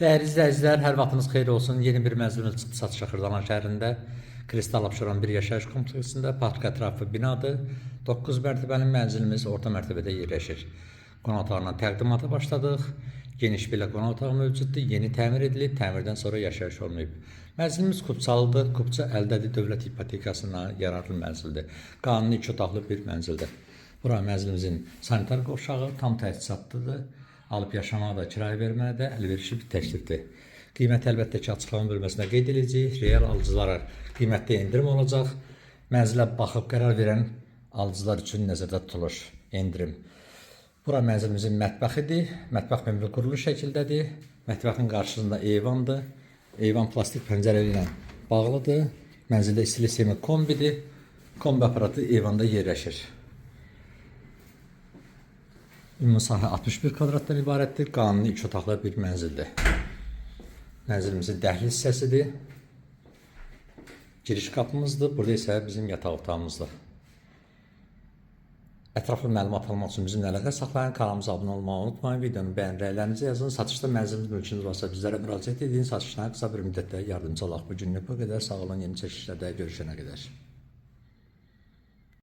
Değerli izləyicilər, hər vaxtınız xeyir olsun. Yeni bir mənzilimiz çıxdı satışa Xırdalan şəhərində. Kristal Abşeron bir yaşayış kompleksində park ətrafı binadır. 9 mərtəbəli mənzilimiz orta mərtəbədə yerləşir. Qonaq otağından təqdimata başladıq. Geniş belə qonaq otağı mövcuddur. Yeni təmir edilib, təmirdən sonra yaşayış olmayıb. Mənzilimiz Kupçalıdır. Kupça əldədir, dövlət hipotekasına yararlı mənzildir. Qanuni 2 otaqlı bir mənzildir. Bura mənzilimizin sanitar qovşağı tam təchizatlıdır. Alıb yaşamağa da, kirayə verməyə də əlverişli bir təklifdir. Qiyməti əlbəttə ki, açıqlama bölməsində qeyd ediləcək. Real alıcılara qiymətdə endirim olacaq. Mənzilə baxıb qərar verən alıcılar üçün nəzərdə tutulur endirim. Bura mənzilimizin mətbəxidir. Mətbəx mömrü qurulu şəkildədir. Mətbəxin qarşısında eyvandır. Eyvan plastik pəncərəli ilə bağlıdır. Mənzildə istilik sistemi kombidir. Kombi aparatı eyvanda yerləşir. Ümumi sahə 61 kvadratdan ibarətdir. Qanuni 2 otaqlı bir mənzildir. Mənzilimizin dəhliz hissəsidir. Giriş qapımızdır. Burada isə bizim yataq otağımızdır. Ətraflı məlumat almaq üçün bizimlə əlaqə saxlayın. Kanalımıza abunə olmağı unutmayın. Videonun bəyən rəylərinizi yazın. Satışda mənzilimiz mülkünüz varsa bizlərə müraciət edin. Satışdan qısa bir müddətdə yardımcı olaq. Bu günlük bu qədər. Sağ olun. Yeni çəkilişlərdə görüşənə qədər.